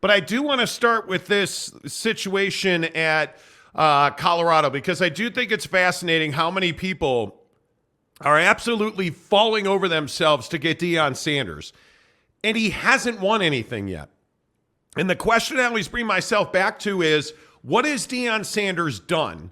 But I do want to start with this situation at Colorado because I do think it's fascinating how many people are absolutely falling over themselves to get Deion Sanders. And he hasn't won anything yet. And the question I always bring myself back to is, what has Deion Sanders done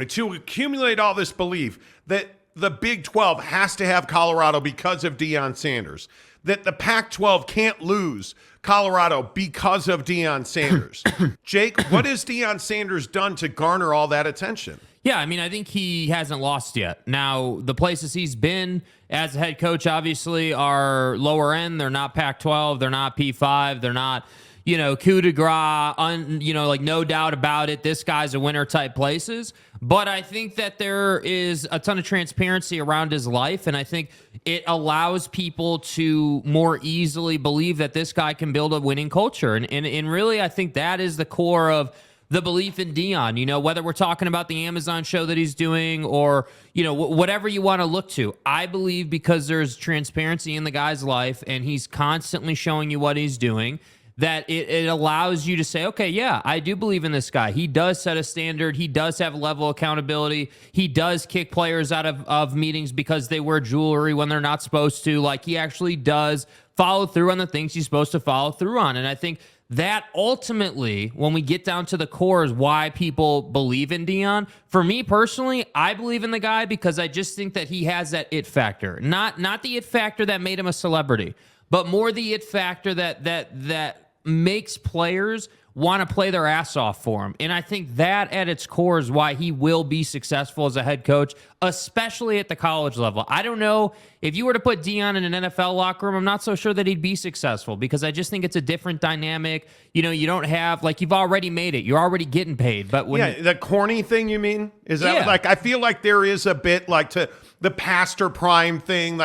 to accumulate all this belief that the Big 12 has to have Colorado because of Deion Sanders, that the Pac-12 can't lose Colorado because of Deion Sanders? Jake, what has Deion Sanders done to garner all that attention? Yeah, I mean, I think he hasn't lost yet. Now, the places he's been as a head coach obviously are lower end. They're not Pac-12. They're not P5. They're not, coup de grace, like no doubt about it. This guy's a winner type places. But I think that there is a ton of transparency around his life, and I think it allows people to more easily believe that this guy can build a winning culture. And really, I think that is the core of the belief in Deion, whether we're talking about the Amazon show that he's doing or, whatever you want to look to. I believe because there's transparency in the guy's life and he's constantly showing you what he's doing, that it allows you to say, okay, yeah, I do believe in this guy. He does set a standard. He does have a level of accountability. He does kick players out of meetings because they wear jewelry when they're not supposed to. Like, he actually does follow through on the things he's supposed to follow through on. And I think that ultimately, when we get down to the core, is why people believe in Deion. For me personally, I believe in the guy because I just think that he has that it factor. Not the it factor that made him a celebrity, but more the it factor that makes players want to play their ass off for him. And I think that at its core is why he will be successful as a head coach, especially at the college level. I don't know if you were to put Deion in an NFL locker room, I'm not so sure that he'd be successful because I just think it's a different dynamic. You don't have, you've already made it. You're already getting paid. But when the corny thing, you mean? Is that I feel like there is a bit to the Pastor Prime thing.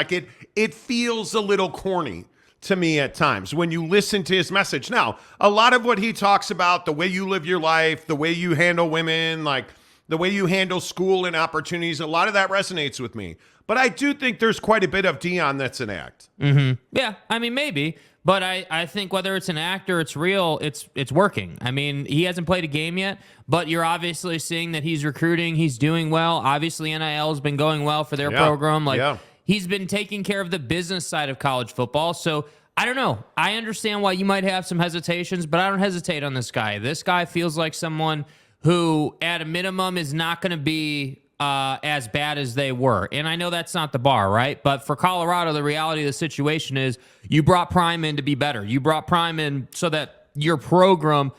It feels a little corny to me at times when you listen to his message. Now, a lot of what he talks about, the way you live your life, the way you handle women, the way you handle school and opportunities, a lot of that resonates with me. But I do think there's quite a bit of Deion that's an act. Mm-hmm. Yeah, I mean, maybe. But I think whether it's an act or it's real, it's working. I mean, he hasn't played a game yet, but you're obviously seeing that he's recruiting. He's doing well. Obviously, NIL has been going well for their program. He's been taking care of the business side of college football. So I don't know. I understand why you might have some hesitations, but I don't hesitate on this guy. This guy feels like someone who, at a minimum, is not going to be as bad as they were. And I know that's not the bar, right? But for Colorado, the reality of the situation is you brought Prime in to be better. You brought Prime in so that your program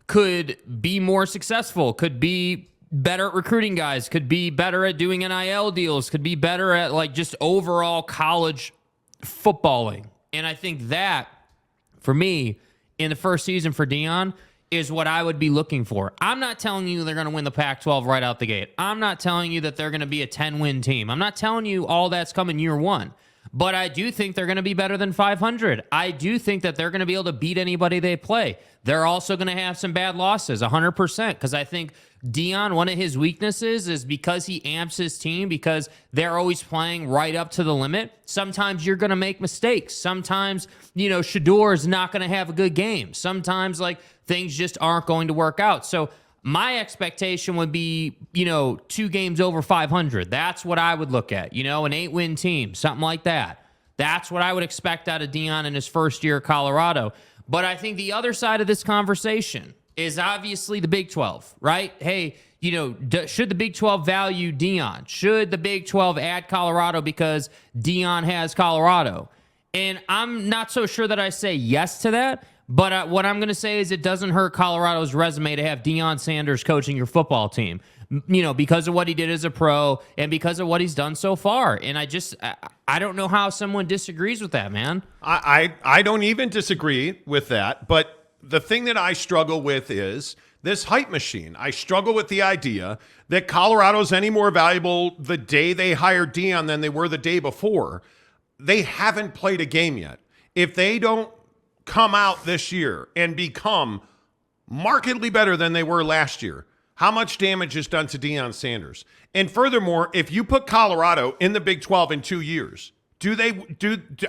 could be more successful, could be better at recruiting guys, could be better at doing NIL deals, could be better at just overall college footballing. And I think that, for me, in the first season for Deion, is what I would be looking for. I'm not telling you they're going to win the Pac-12 right out the gate. I'm not telling you that they're going to be a 10-win team. I'm not telling you all that's coming year one. But I do think they're going to be better than 500. I do think that they're going to be able to beat anybody they play. They're also going to have some bad losses, 100%, because I think Deion, one of his weaknesses is because he amps his team, because they're always playing right up to the limit. Sometimes you're going to make mistakes. Sometimes, Shador is not going to have a good game. Sometimes, things just aren't going to work out. So my expectation would be, 2 games over 500. That's what I would look at, an 8-win team, something like that. That's what I would expect out of Deion in his first year at Colorado. But I think the other side of this conversation is obviously the Big 12, right? Hey, should the Big 12 value Deion? Should the Big 12 add Colorado because Deion has Colorado? And I'm not so sure that I say yes to that. But what I'm going to say is it doesn't hurt Colorado's resume to have Deion Sanders coaching your football team, because of what he did as a pro and because of what he's done so far. And I don't know how someone disagrees with that, man. I don't even disagree with that. But the thing that I struggle with is this hype machine. I struggle with the idea that Colorado's any more valuable the day they hired Deion than they were the day before. They haven't played a game yet. If they don't come out this year and become markedly better than they were last year, how much damage is done to Deion Sanders? And furthermore, if you put Colorado in the Big 12 in 2 years,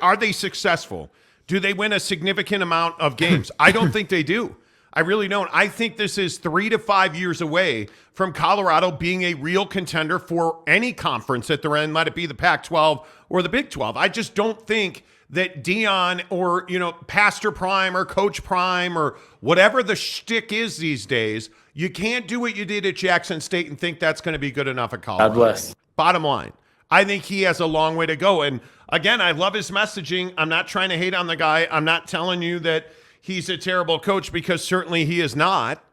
are they successful? Do they win a significant amount of games? I don't think they do. I really don't. I think this is 3 to 5 years away from Colorado being a real contender for any conference at their end, let it be the Pac-12 or the Big 12. I just don't think that Deion or, Pastor Prime or Coach Prime or whatever the shtick is these days, you can't do what you did at Jackson State and think that's going to be good enough at Colorado. God bless. Bottom line, I think he has a long way to go. And again, I love his messaging. I'm not trying to hate on the guy. I'm not telling you that he's a terrible coach, because certainly he is not.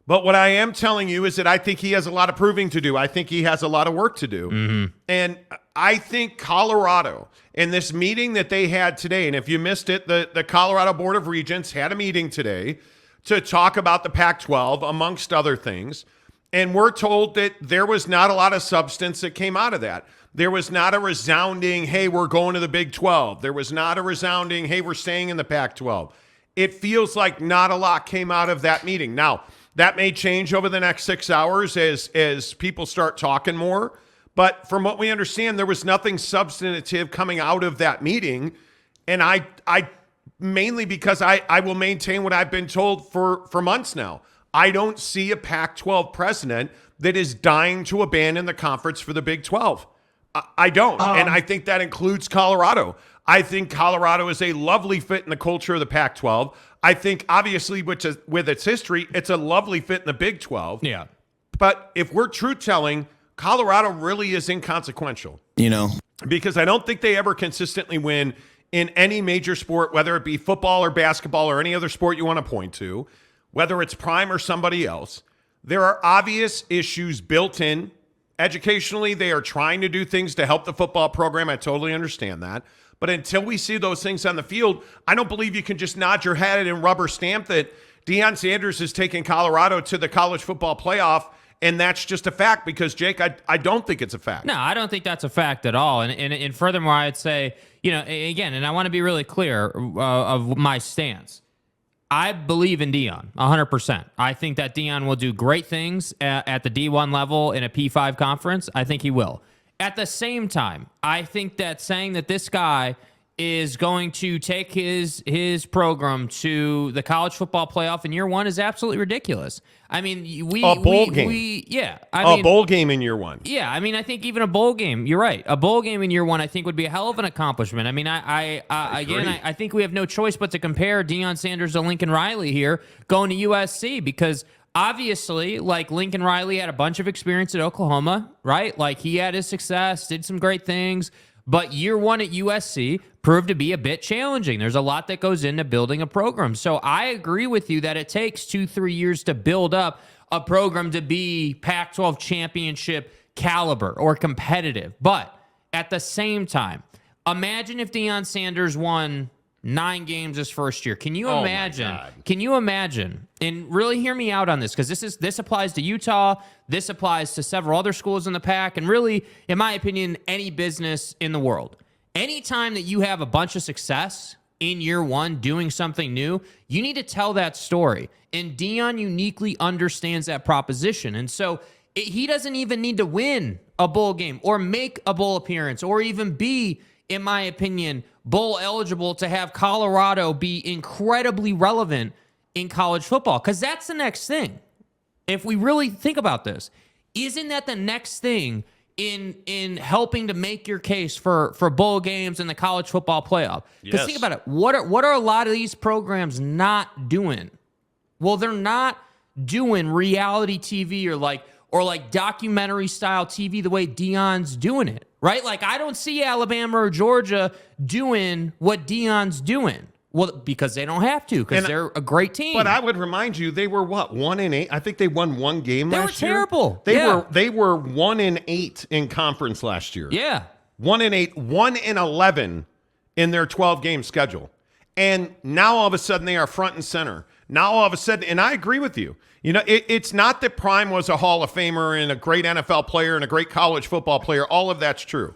But what I am telling you is that I think he has a lot of proving to do. I think he has a lot of work to do. Mm-hmm. And I think Colorado, in this meeting that they had today, and if you missed it, the Colorado Board of Regents had a meeting today to talk about the Pac-12, amongst other things. And we're told that there was not a lot of substance that came out of that. There was not a resounding, hey, we're going to the Big 12. There was not a resounding, hey, we're staying in the Pac-12. It feels like not a lot came out of that meeting. Now, that may change over the next 6 hours as people start talking more. But from what we understand, there was nothing substantive coming out of that meeting. And I mainly because I will maintain what I've been told for months now. I don't see a Pac-12 president that is dying to abandon the conference for the Big 12. I don't. And I think that includes Colorado. I think Colorado is a lovely fit in the culture of the Pac-12. I think, obviously, with its history, it's a lovely fit in the Big 12. Yeah. But if we're truth-telling, Colorado really is inconsequential. Because I don't think they ever consistently win in any major sport, whether it be football or basketball or any other sport you want to point to, whether it's Prime or somebody else. There are obvious issues built in. Educationally, they are trying to do things to help the football program. I totally understand that. But until we see those things on the field, I don't believe you can just nod your head and rubber stamp that Deion Sanders is taking Colorado to the college football playoff, and that's just a fact, because, Jake, I don't think it's a fact. No, I don't think that's a fact at all. And furthermore, I'd say, again, and I want to be really clear of my stance. I believe in Deion 100%. I think that Deion will do great things at the D1 level in a P5 conference. I think he will. At the same time, I think that saying that this guy is going to take his program to the college football playoff in year one is absolutely ridiculous. I mean, a bowl game in year one. Yeah, I mean, I think even a bowl game. You're right. A bowl game in year one, I think, would be a hell of an accomplishment. I mean, I think we have no choice but to compare Deion Sanders to Lincoln Riley here, going to USC, because obviously, like, Lincoln Riley had a bunch of experience at Oklahoma, right? Like, he had his success, did some great things. But year one at USC proved to be a bit challenging. There's a lot that goes into building a program. So I agree with you that it takes 2-3 years to build up a program to be Pac-12 championship caliber or competitive. But at the same time, imagine if Deion Sanders won 9 games his first year. Can you imagine? Can you imagine? And really hear me out on this, because this applies to Utah. This applies to several other schools in the Pac, and really, in my opinion, any business in the world. Anytime that you have a bunch of success in year one doing something new, you need to tell that story. And Deion uniquely understands that proposition. And so he doesn't even need to win a bowl game or make a bowl appearance or even be, in my opinion, bowl eligible to have Colorado be incredibly relevant in college football, because that's the next thing. If we really think about this, isn't that the next thing in helping to make your case for bowl games and the college football playoff? Because think about it, what are a lot of these programs not doing? Well, they're not doing reality TV or like documentary style TV the way Deion's doing it. Right? Like, I don't see Alabama or Georgia doing what Deion's doing. Well, because they don't have to, because they're a great team. But I would remind you, they were what, 1-8? I think they won one game last year. They were terrible. They were 1-8 in conference last year. Yeah. 1-8, 1-11 in their 12-game schedule. And now all of a sudden they are front and center. Now all of a sudden, and I agree with you. It's not that Prime was a Hall of Famer and a great NFL player and a great college football player. All of that's true.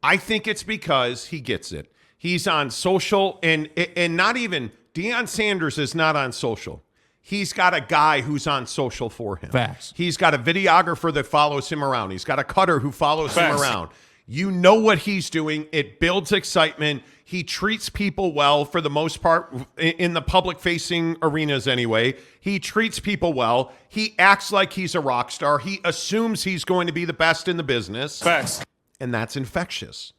I think it's because he gets it. He's on social, and not even Deion Sanders is not on social. He's got a guy who's on social for him. Facts. He's got a videographer that follows him around. He's got a cutter who follows him around. You know what he's doing. It builds excitement. He treats people well for the most part in the public-facing arenas anyway. He treats people well. He acts like he's a rock star. He assumes he's going to be the best in the business. Facts. And that's infectious.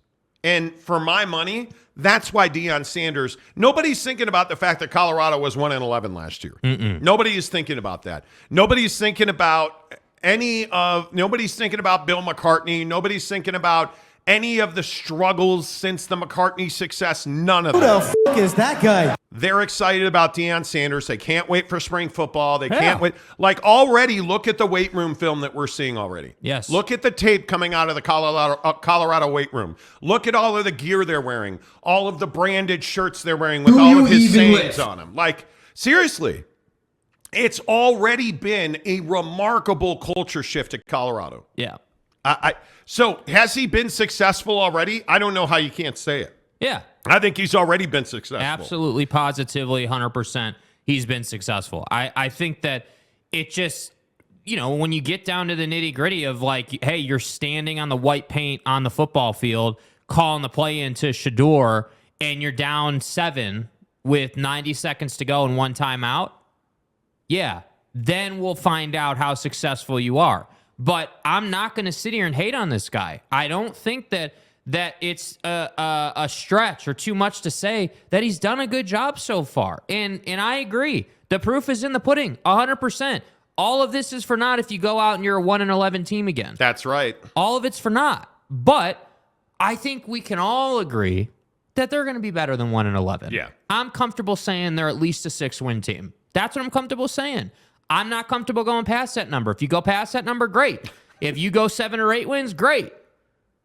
And for my money, that's why Deion Sanders, nobody's thinking about the fact that Colorado was 1-11 last year. Nobody is thinking about that. Nobody's thinking about nobody's thinking about Bill McCartney. Nobody's thinking about any of the struggles since the McCartney success. None of that. Who the f*** is that guy? They're excited about Deion Sanders. They can't wait for spring football. They can't wait. Like, already, look at the weight room film that we're seeing already. Yes. Look at the tape coming out of the Colorado weight room. Look at all of the gear they're wearing, all of the branded shirts they're wearing with all of his sayings on them. Like, seriously, it's already been a remarkable culture shift at Colorado. Yeah. So has he been successful already? I don't know how you can't say it. Yeah. I think he's already been successful. Absolutely, positively, 100%. He's been successful. I think that it just, when you get down to the nitty gritty of like, hey, you're standing on the white paint on the football field, calling the play into Shador, and you're down 7 with 90 seconds to go and 1 timeout. Yeah, then we'll find out how successful you are. But I'm not going to sit here and hate on this guy. I don't think that it's a stretch or too much to say that he's done a good job so far. And I agree. The proof is in the pudding, 100%. All of this is for naught if you go out and you're a 1-11 team again. That's right. All of it's for naught. But I think we can all agree that they're going to be better than 1-11. Yeah. I'm comfortable saying they're at least a 6-win team. That's what I'm comfortable saying. I'm not comfortable going past that number. If you go past that number, great. If you go 7 or 8 wins, great.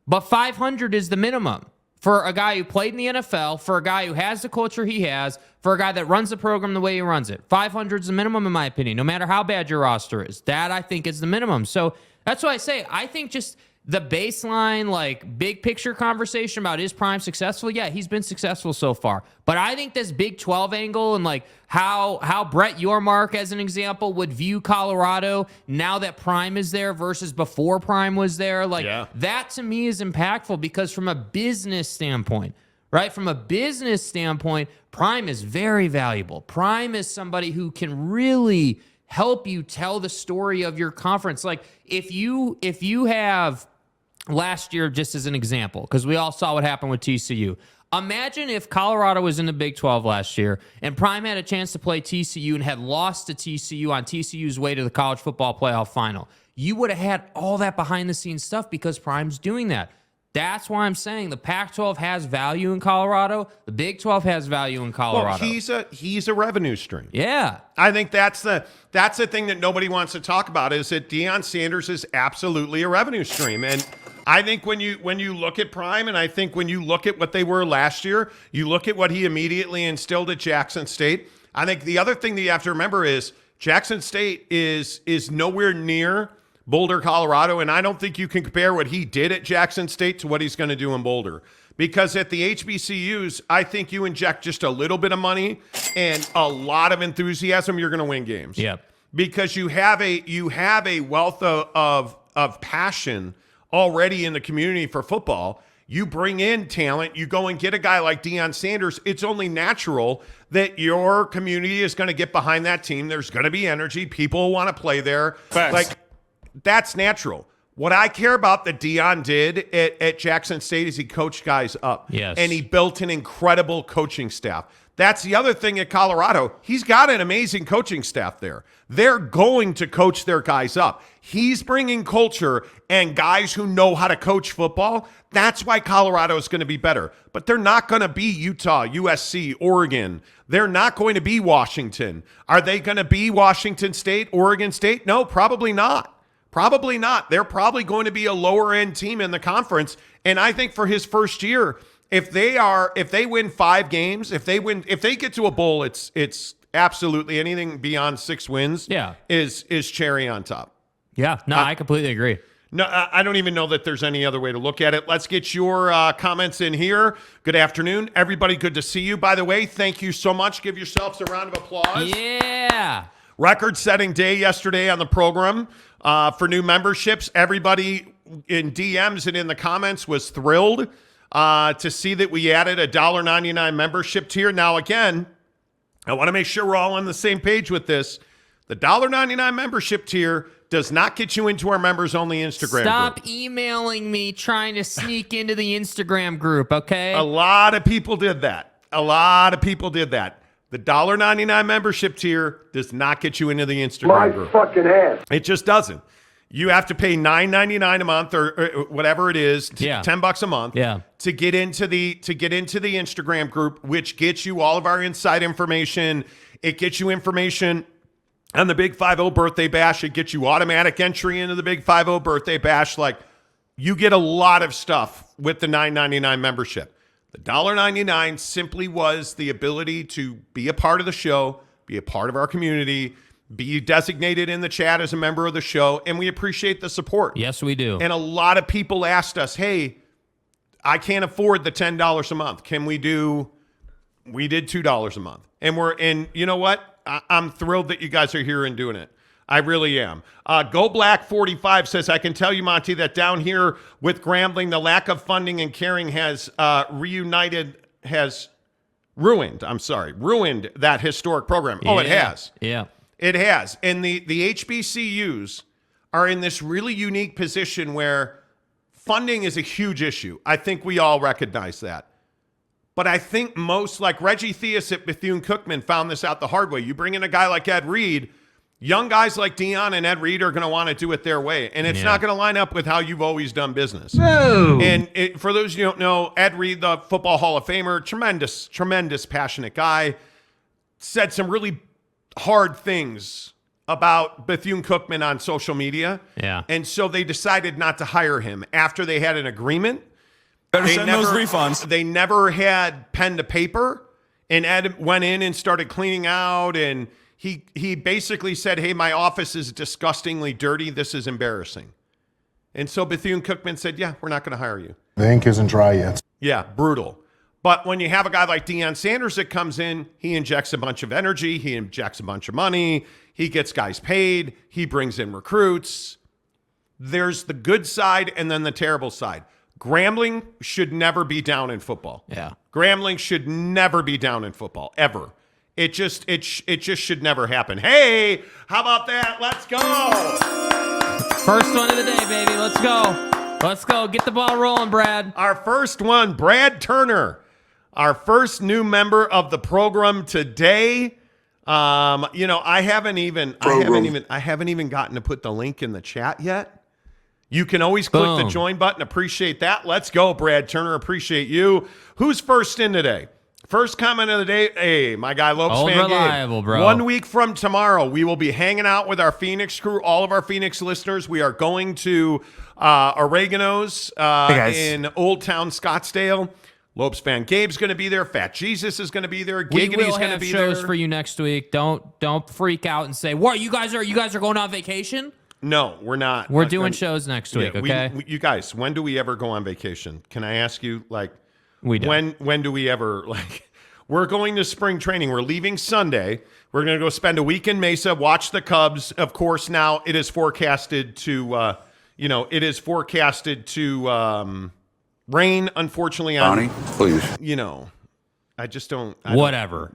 But 500 is the minimum for a guy who played in the NFL, for a guy who has the culture he has, for a guy that runs the program the way he runs it. 500 is the minimum, in my opinion, no matter how bad your roster is. That, I think, is the minimum. So that's why I say, I think just the baseline, like, big picture conversation about is Prime successful? Yeah, he's been successful so far. But I think this Big 12 angle and, like, how Brett Yormark, as an example, would view Colorado now that Prime is there versus before Prime was there, like, that to me is impactful because from a business standpoint, right? From a business standpoint, Prime is very valuable. Prime is somebody who can really help you tell the story of your conference. Like, if you have last year, just as an example, because we all saw what happened with TCU. Imagine if Colorado was in the Big 12 last year and Prime had a chance to play TCU and had lost to TCU on TCU's way to the college football playoff final. You would have had all that behind-the-scenes stuff because Prime's doing that. That's why I'm saying the Pac-12 has value in Colorado. The Big 12 has value in Colorado. Well, he's a revenue stream. Yeah. I think that's the thing that nobody wants to talk about is that Deion Sanders is absolutely a revenue stream. And I think when you look at Prime, and I think when you look at what they were last year, you look at what he immediately instilled at Jackson State. I think the other thing that you have to remember is Jackson State is nowhere near Boulder, Colorado, and I don't think you can compare what he did at Jackson State to what he's going to do in Boulder. Because at the HBCUs, I think you inject just a little bit of money and a lot of enthusiasm, you're going to win games. Yep. Because you have a wealth of passion already in the community for football. You bring in talent, you go and get a guy like Deion Sanders, it's only natural that your community is going to get behind that team. There's going to be energy. People want to play there. Facts. Like, that's natural. What I care about that Deion did at Jackson State is he coached guys up. Yes. And he built an incredible coaching staff. That's the other thing at Colorado. He's got an amazing coaching staff there. They're going to coach their guys up. He's bringing culture and guys who know how to coach football. That's why Colorado is going to be better. But they're not going to be Utah, USC, Oregon. They're not going to be Washington. Are they going to be Washington State, Oregon State? No, probably not. Probably not. They're probably going to be a lower end team in the conference. And I think for his first year, if they win 5 games, if they get to a bowl, it's absolutely anything beyond 6 wins. Yeah. is cherry on top. Yeah. No, I completely agree. No, I don't even know that there's any other way to look at it. Let's get your comments in here. Good afternoon, everybody. Good to see you. By the way, thank you so much. Give yourselves a round of applause. Yeah. Record-setting day yesterday on the program for new memberships. Everybody in DMs and in the comments was thrilled to see that we added a $1.99 membership tier. Now, again, I want to make sure we're all on the same page with this. The $1.99 membership tier does not get you into our members-only Instagram Stop group. emailing me trying to sneak into the Instagram group, okay? A lot of people did that. The $1.99 membership tier does not get you into the Instagram group. My fucking ass. It just doesn't. You have to pay $9.99 a month or whatever it is, $10 a month, to get into the Instagram group, which gets you all of our inside information. It gets you information on the Big 5-0 birthday bash. It gets you automatic entry into the Big 5-0 birthday bash. Like, you get a lot of stuff with the $9.99 membership. The $1.99 simply was the ability to be a part of the show, be a part of our community, be designated in the chat as a member of the show, and we appreciate the support. Yes, we do. And a lot of people asked us, hey, I can't afford the $10 a month. Can we do, we did $2 a month. And you know what? I'm thrilled that you guys are here and doing it. I really am. Go Black 45 says, I can tell you, Monty, that down here with Grambling, the lack of funding and caring has ruined that historic program. Oh, it has. Yeah. It has. And the HBCUs are in this really unique position where funding is a huge issue. I think we all recognize that. But I think most, like Reggie Theus at Bethune-Cookman found this out the hard way. You bring in a guy like Ed Reed, young guys like Deion and Ed Reed are going to want to do it their way. And it's not going to line up with how you've always done business. No. And for those of you who don't know, Ed Reed, the Football Hall of Famer, tremendous, passionate guy, said some really hard things about Bethune-Cookman on social media. Yeah. And so they decided not to hire him after they had an agreement. Better send those refunds. They never had pen to paper, and Ed went in and started cleaning out, and he basically said, hey, my office is disgustingly dirty. This is embarrassing. And so Bethune-Cookman said, yeah, we're not going to hire you. The ink isn't dry yet. Yeah, brutal. But when you have a guy like Deion Sanders that comes in, he injects a bunch of energy, he injects a bunch of money, he gets guys paid, he brings in recruits. There's the good side and then the terrible side. Grambling should never be down in football. Yeah. Grambling should never be down in football, ever. It just should never happen. Hey, how about that? Let's go. First one of the day, baby. Let's go. Let's go. Get the ball rolling, Brad. Our first one, Brad Turner, our first new member of the program today. I haven't even gotten to put the link in the chat yet. You can always click the join button. Appreciate that. Let's go, Brad Turner. Appreciate you. Who's first in today? First comment of the day. Hey, my guy Lopes Old Van reliable, Gabe. bro. 1 week from tomorrow, we will be hanging out with our Phoenix crew, all of our Phoenix listeners. We are going to Oregano's in Old Town Scottsdale. Lopes Van Gabe's going to be there. Fat Jesus is going to be there. Giggity's going to be there. We will have shows for you next week. Don't freak out and say, "What? You guys are going on vacation?" No, we're not. We're doing shows next week, okay? You guys, when do we ever go on vacation? Can I ask you, we do. When do we ever, we're going to spring training. We're leaving Sunday. We're going to go spend a week in Mesa, watch the Cubs. Of course, now it is forecasted to, rain, unfortunately. Bonnie, please. I just don't. Whatever.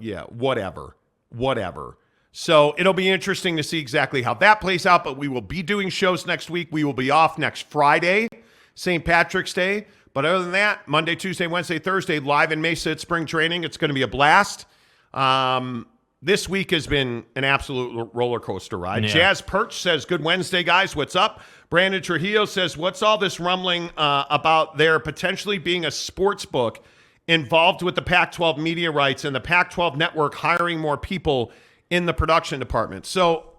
Whatever. So it'll be interesting to see exactly how that plays out, but we will be doing shows next week. We will be off next Friday, St. Patrick's Day. But other than that, Monday, Tuesday, Wednesday, Thursday, live in Mesa at spring training. It's going to be a blast. This week has been an absolute roller coaster ride. Yeah. Jazz Perch says, good Wednesday, guys. What's up? Brandon Trujillo says, what's all this rumbling about there potentially being a sports book involved with the Pac-12 media rights and the Pac-12 network hiring more people in the production department? So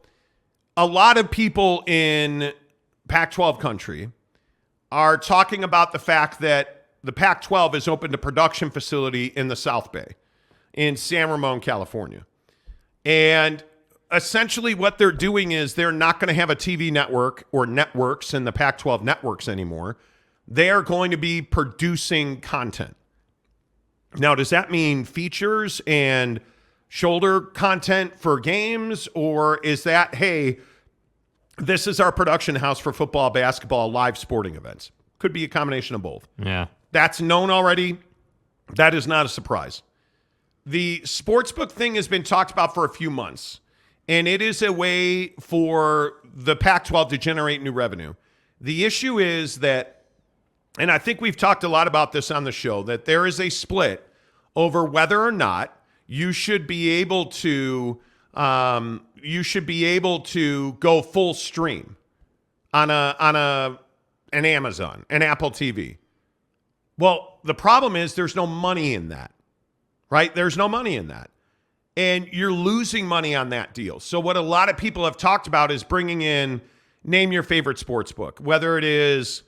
a lot of people in Pac-12 country are talking about the fact that the Pac-12 has opened a production facility in the South Bay in San Ramon, California. And essentially what they're doing is they're not going to have a TV network or networks in the Pac-12 networks anymore. They're going to be producing content. Now, does that mean features and shoulder content for games, or is that, hey, this is our production house for football, basketball, live sporting events. Could be a combination of both. Yeah. That's known already. That is not a surprise. The sportsbook thing has been talked about for a few months, and it is a way for the Pac-12 to generate new revenue. The issue is that, and I think we've talked a lot about this on the show, that there is a split over whether or not you should be able to go full stream on an Amazon, an Apple TV. Well, the problem is there's no money in that, right? There's no money in that. And you're losing money on that deal. So what a lot of people have talked about is bringing in, name your favorite sports book, whether it is,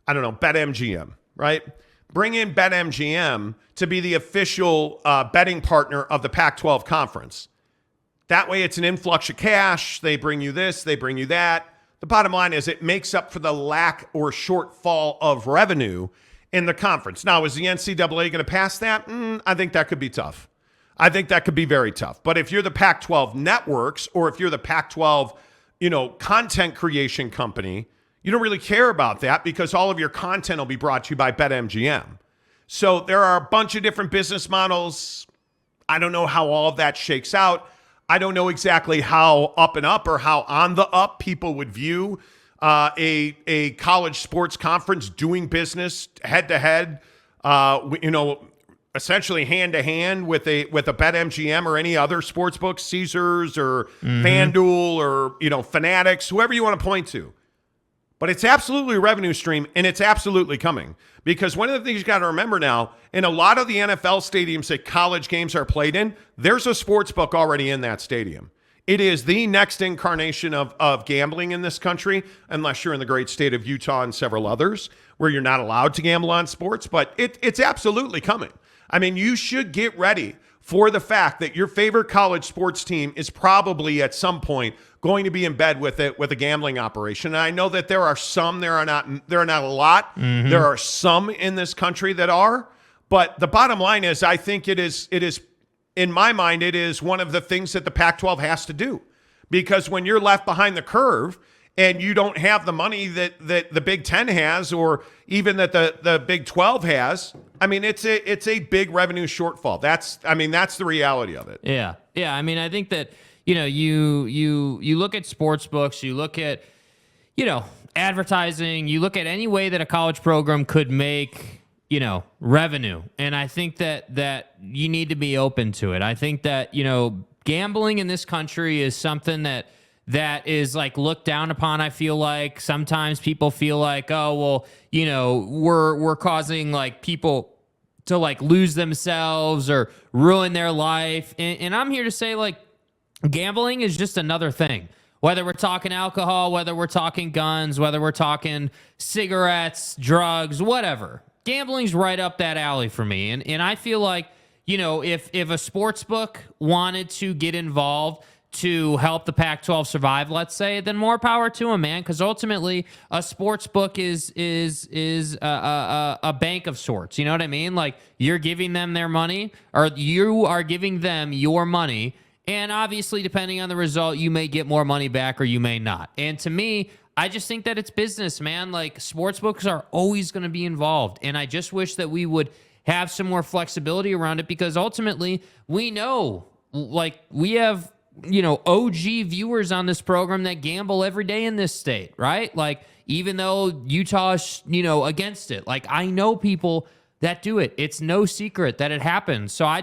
I don't know, BetMGM, right? Bring in BetMGM to be the official betting partner of the Pac-12 conference. That way it's an influx of cash. They bring you this, they bring you that. The bottom line is it makes up for the lack or shortfall of revenue in the conference. Now, is the NCAA going to pass that? I think that could be tough. I think that could be very tough. But if you're the Pac-12 networks or if you're the Pac-12, content creation company, you don't really care about that because all of your content will be brought to you by BetMGM. So there are a bunch of different business models. I don't know how all of that shakes out. I don't know exactly how up and up or how on the up people would view a college sports conference doing business head to head, essentially hand to hand with a BetMGM or any other sports book, Caesars or FanDuel or Fanatics, whoever you want to point to. But it's absolutely a revenue stream, and it's absolutely coming. Because one of the things you got to remember now, in a lot of the NFL stadiums that college games are played in, there's a sports book already in that stadium. It is the next incarnation of gambling in this country, unless you're in the great state of Utah and several others, where you're not allowed to gamble on sports. But it's absolutely coming. I mean, you should get ready for the fact that your favorite college sports team is probably at some point going to be in bed with a gambling operation. And I know that there are some, there are not a lot. There are some in this country that are, but the bottom line is I think it is in my mind, it is one of the things that the Pac-12 has to do, because when you're left behind the curve and you don't have the money that the Big Ten has, or even that the Big 12 has, I mean, it's a big revenue shortfall. That's the reality of it. Yeah. I mean, I think that you look at sports books, you look at advertising, you look at any way that a college program could make revenue, and I think that you need to be open to it. I think that gambling in this country is something that is like looked down upon. I feel like sometimes people feel like, oh, well, we're causing like people to like lose themselves or ruin their life. And I'm here to say, like, gambling is just another thing. Whether we're talking alcohol, whether we're talking guns, whether we're talking cigarettes, drugs, whatever. Gambling's right up that alley for me. And I feel like, if a sports book wanted to get involved to help the Pac-12 survive, let's say, then more power to them, man. Because ultimately, a sports book is a bank of sorts. You know what I mean? Like, you're giving them their money, or you are giving them your money, and obviously, depending on the result, you may get more money back or you may not. And to me, I just think that it's business, man. Like, sports books are always going to be involved, and I just wish that we would have some more flexibility around it, because ultimately, we know, like, we have OG viewers on this program that gamble every day in this state, right? Like, even though Utah's, against it, like, I know people that do it. It's no secret that it happens. So I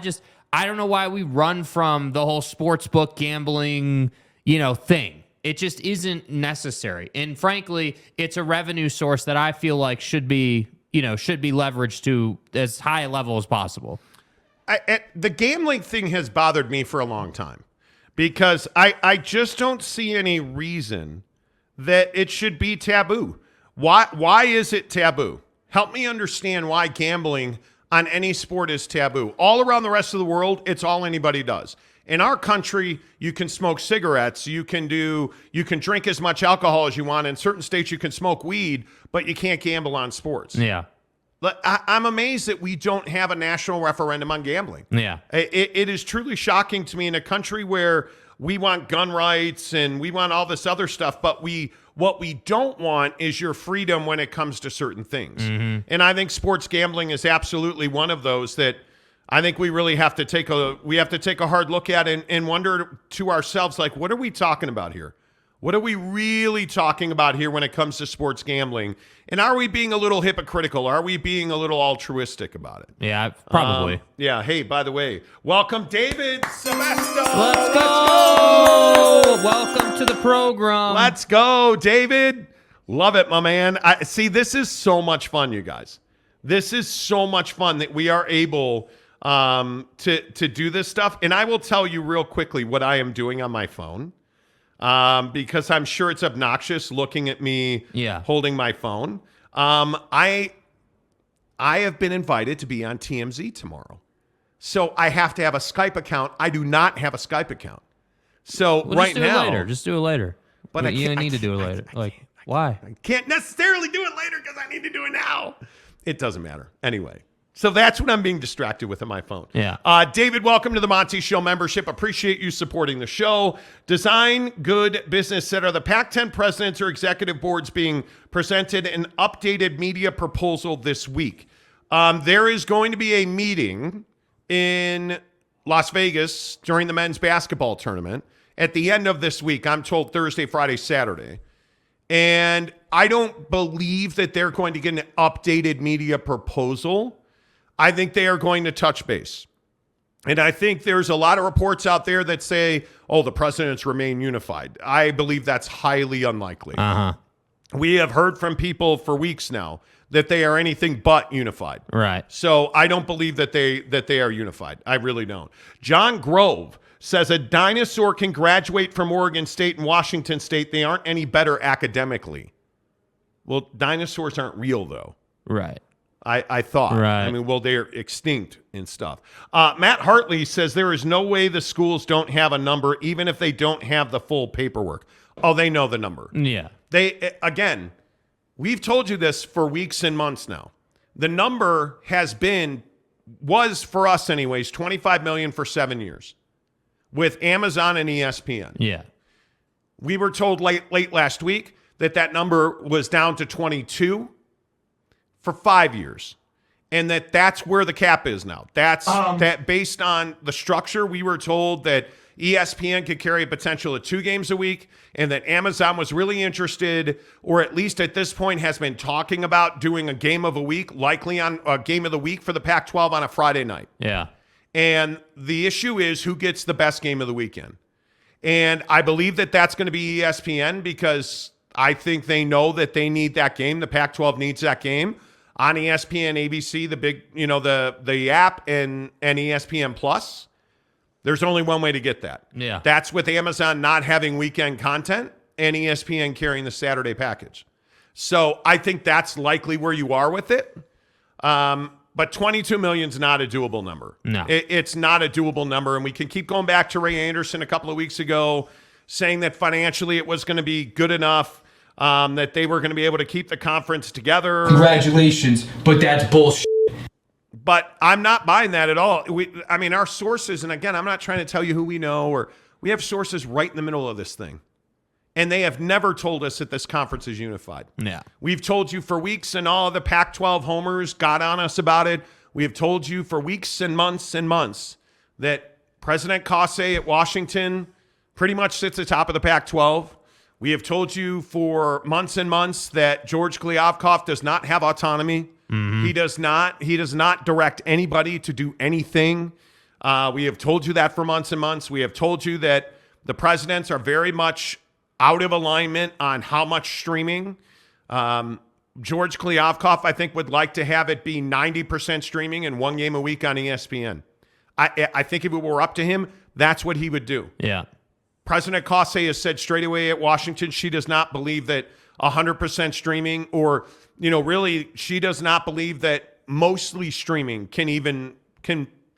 don't know why we run from the whole sports book gambling, thing. It just isn't necessary. And frankly, it's a revenue source that I feel like should be leveraged to as high a level as possible. The gambling thing has bothered me for a long time, because I just don't see any reason that it should be taboo. Why is it taboo? Help me understand why gambling on any sport is taboo. All around the rest of the world, it's all anybody does. In our country, you can smoke cigarettes, you can drink as much alcohol as you want. In certain states, you can smoke weed, but you can't gamble on sports. Yeah. I'm amazed that we don't have a national referendum on gambling. Yeah. It is truly shocking to me, in a country where we want gun rights and we want all this other stuff, but what we don't want is your freedom when it comes to certain things. And I think sports gambling is absolutely one of those that I think we really have to take a hard look at and wonder to ourselves, like, what are we talking about here? What are we really talking about here when it comes to sports gambling? And are we being a little hypocritical? Are we being a little altruistic about it? Yeah, probably. Yeah. Hey, by the way, welcome David Semesto. Let's go. Welcome to the program. Let's go, David. Love it, my man. See, this is so much fun, you guys. This is so much fun that we are able to do this stuff. And I will tell you real quickly what I am doing on my phone. Because I'm sure it's obnoxious looking at me holding my phone. I have been invited to be on TMZ tomorrow. So I have to have a Skype account. I do not have a Skype account. So right now. Just do it later. But you need to do it later. Why? I can't necessarily do it later because I need to do it now. It doesn't matter. Anyway. So that's what I'm being distracted with on my phone. Yeah. David, welcome to the Monty Show membership. Appreciate you supporting the show. Design Good Business said, are the Pac-10 presidents or executive boards being presented an updated media proposal this week? There is going to be a meeting in Las Vegas during the men's basketball tournament at the end of this week. I'm told Thursday, Friday, Saturday. And I don't believe that they're going to get an updated media proposal. I think they are going to touch base. And I think there's a lot of reports out there that say, oh, the presidents remain unified. I believe that's highly unlikely. We have heard from people for weeks now that they are anything but unified. Right. So I don't believe that they are unified. I really don't. John Grove says a dinosaur can graduate from Oregon State and Washington State. They aren't any better academically. Well, dinosaurs aren't real, though. Right. I thought. Right. I mean, well, they're extinct and stuff. Matt Hartley says there is no way the schools don't have a number, even if they don't have the full paperwork. Oh, they know the number. Yeah. Again, we've told you this for weeks and months now. The number was for us anyways, $25 million for 7 years with Amazon and ESPN. Yeah. We were told late last week that number was down to 22 for 5 years, and that's where the cap is now. That's that based on the structure. We were told that ESPN could carry a potential of 2 games a week, and that Amazon was really interested, or at least at this point has been talking about doing a game of a week, likely on a game of the week for the Pac-12 on a Friday night. Yeah. And the issue is who gets the best game of the weekend. And I believe that that's going to be ESPN because I think they know that they need that game. The Pac-12 needs that game. On ESPN, ABC, the big, the app and ESPN Plus, there's only one way to get that. Yeah. That's with Amazon not having weekend content and ESPN carrying the Saturday package. So I think that's likely where you are with it. But 22 million is not a doable number. No. It's not a doable number. And we can keep going back to Ray Anderson a couple of weeks ago saying that financially it was going to be good enough. That they were going to be able to keep the conference together. Congratulations, but that's bullshit. But I'm not buying that at all. Our sources, and again, I'm not trying to tell you who we know, or we have sources right in the middle of this thing. And they have never told us that this conference is unified. Yeah. We've told you for weeks, and all of the Pac-12 homers got on us about it. We have told you for weeks and months that President Kase at Washington pretty much sits atop of the Pac-12. We have told you for months and months that George Kliavkoff does not have autonomy. Mm-hmm. He does not direct anybody to do anything. We have told you that for months and months. We have told you that the presidents are very much out of alignment on how much streaming. George Kliavkoff, I think, would like to have it be 90% streaming and 1 game a week on ESPN. I think if it were up to him, that's what he would do. Yeah. President Kase has said straight away at Washington she does not believe that 100% streaming or, really she does not believe that mostly streaming can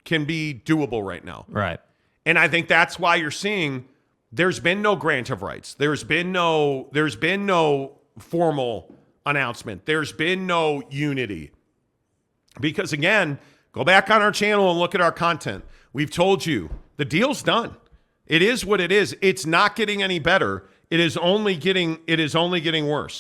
be doable right now. Right. And I think that's why you're seeing there's been no grant of rights. There's been no formal announcement. There's been no unity. Because again, go back on our channel and look at our content. We've told you the deal's done. It is what it is. It's not getting any better. It is only getting worse.